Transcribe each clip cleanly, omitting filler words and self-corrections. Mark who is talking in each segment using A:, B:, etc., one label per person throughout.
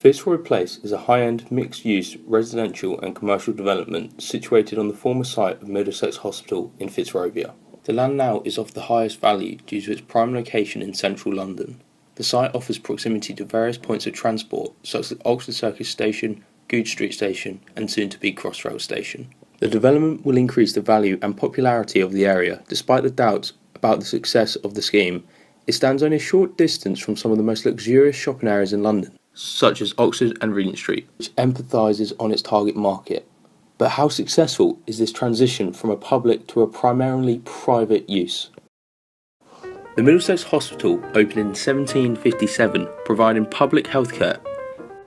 A: Fitzroy Place is a high-end mixed-use residential and commercial development situated on the former site of Middlesex Hospital in Fitzrovia. The land now is of the highest value due to its prime location in central London. The site offers proximity to various points of transport such as Oxford Circus Station, Goodge Street Station and soon-to-be Crossrail Station. The development will increase the value and popularity of the area. Despite the doubts about the success of the scheme, it stands only a short distance from some of the most luxurious shopping areas in London, such as Oxford and Regent Street, which empathises on its target market. But how successful is this transition from a public to a primarily private use? The Middlesex Hospital opened in 1757, providing public healthcare.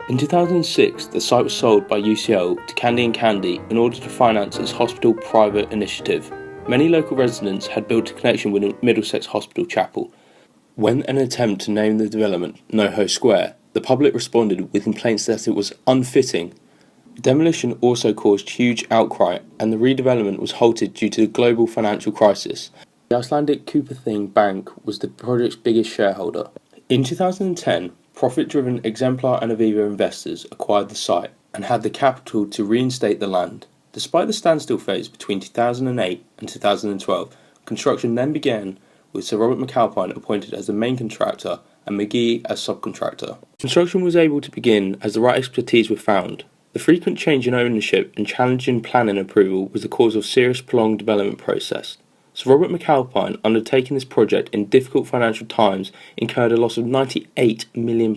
A: In 2006, the site was sold by UCL to Candy & Candy in order to finance its hospital private initiative. Many local residents had built a connection with Middlesex Hospital Chapel. When an attempt to name the development NoHo Square, the public responded with complaints that it was unfitting. Demolition also caused huge outcry, and the redevelopment was halted due to the global financial crisis. The Icelandic Kupathing Bank was the project's biggest shareholder. In 2010, profit-driven Exemplar and Aviva investors acquired the site and had the capital to reinstate the land. Despite the standstill phase between 2008 and 2012, construction then began with Sir Robert McAlpine appointed as the main contractor and McGee as subcontractor. Construction was able to begin as the right expertise were found. The frequent change in ownership and challenging planning approval was the cause of serious prolonged development process. Sir Robert McAlpine, undertaking this project in difficult financial times, incurred a loss of £98 million.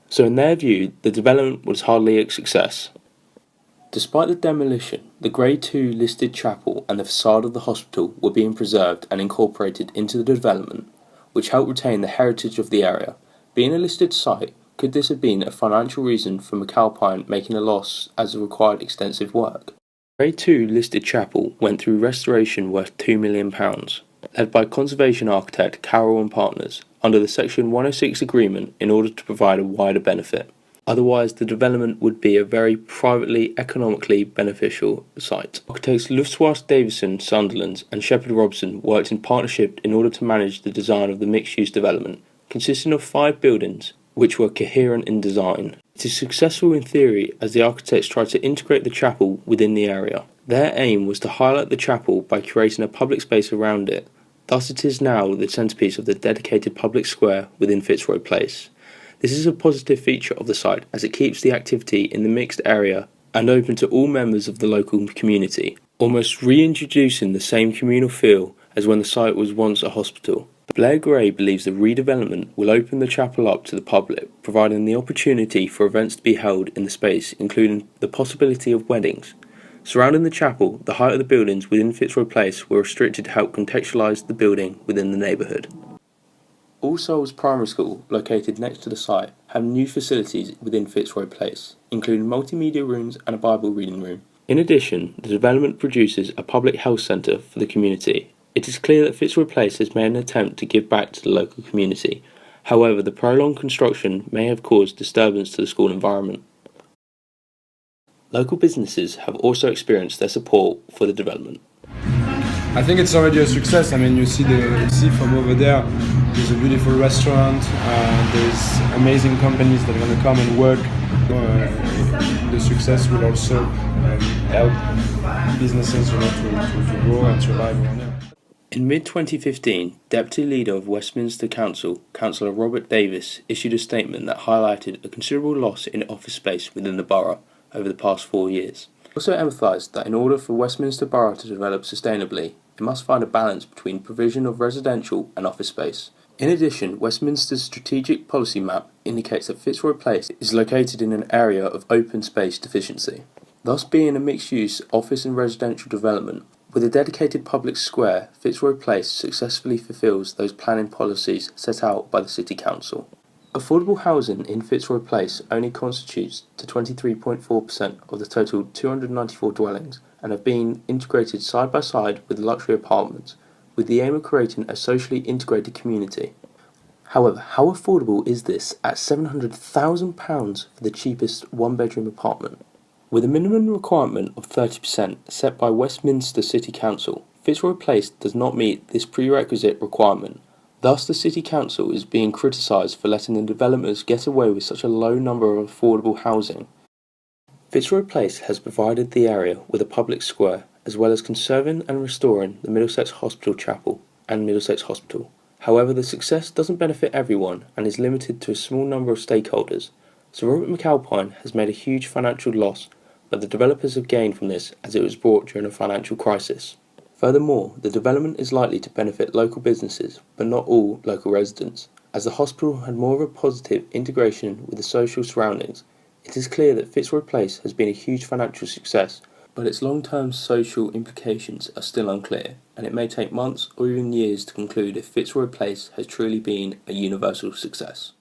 A: So in their view, the development was hardly a success. Despite the demolition, the Grade 2 listed chapel and the facade of the hospital were being preserved and incorporated into the development, which helped retain the heritage of the area. Being a listed site, could this have been a financial reason for McAlpine making a loss as it required extensive work? Grade 2 listed chapel went through restoration worth £2 million, led by conservation architect Carroll and Partners, under the Section 106 agreement in order to provide a wider benefit. Otherwise, the development would be a very privately, economically beneficial site. Architects Lufswast Davison Sunderland and Shepherd Robson worked in partnership in order to manage the design of the mixed-use development, consisting of 5 buildings, which were coherent in design. It is successful in theory as the architects tried to integrate the chapel within the area. Their aim was to highlight the chapel by creating a public space around it. Thus it is now the centrepiece of the dedicated public square within Fitzroy Place. This is a positive feature of the site as it keeps the activity in the mixed area and open to all members of the local community, almost reintroducing the same communal feel as when the site was once a hospital. Blair Gray believes the redevelopment will open the chapel up to the public, providing the opportunity for events to be held in the space, including the possibility of weddings. Surrounding the chapel, the height of the buildings within Fitzroy Place were restricted to help contextualise the building within the neighbourhood. All Souls Primary School, located next to the site, have new facilities within Fitzroy Place, including multimedia rooms and a Bible reading room. In addition, the development produces a public health centre for the community. It is clear that Fitzroy Place has made an attempt to give back to the local community. However, the prolonged construction may have caused disturbance to the school environment. Local businesses have also experienced their support for the development.
B: I think it's already a success. I mean, you see from over there, there's a beautiful restaurant, there's amazing companies that are going to come and work. The success will also help businesses to grow and survive around there.
A: In mid-2015, Deputy Leader of Westminster Council, Councillor Robert Davis, issued a statement that highlighted a considerable loss in office space within the borough over the past 4 years. He also emphatised that in order for Westminster Borough to develop sustainably, it must find a balance between provision of residential and office space. In addition, Westminster's strategic policy map indicates that Fitzroy Place is located in an area of open space deficiency. Thus, being a mixed-use office and residential development, with a dedicated public square, Fitzroy Place successfully fulfills those planning policies set out by the City Council. Affordable housing in Fitzroy Place only constitutes to 23.4% of the total 294 dwellings and have been integrated side by side with luxury apartments, with the aim of creating a socially integrated community. However, how affordable is this at £700,000 for the cheapest one-bedroom apartment? With a minimum requirement of 30% set by Westminster City Council, Fitzroy Place does not meet this prerequisite requirement. Thus, the City Council is being criticised for letting the developers get away with such a low number of affordable housing. Fitzroy Place has provided the area with a public square, as well as conserving and restoring the Middlesex Hospital Chapel and Middlesex Hospital. However, the success doesn't benefit everyone and is limited to a small number of stakeholders. Sir Robert McAlpine has made a huge financial loss, but the developers have gained from this as it was brought during a financial crisis. Furthermore, the development is likely to benefit local businesses, but not all local residents. As the hospital had more of a positive integration with the social surroundings, it is clear that Fitzroy Place has been a huge financial success, but its long-term social implications are still unclear, and it may take months or even years to conclude if Fitzroy Place has truly been a universal success.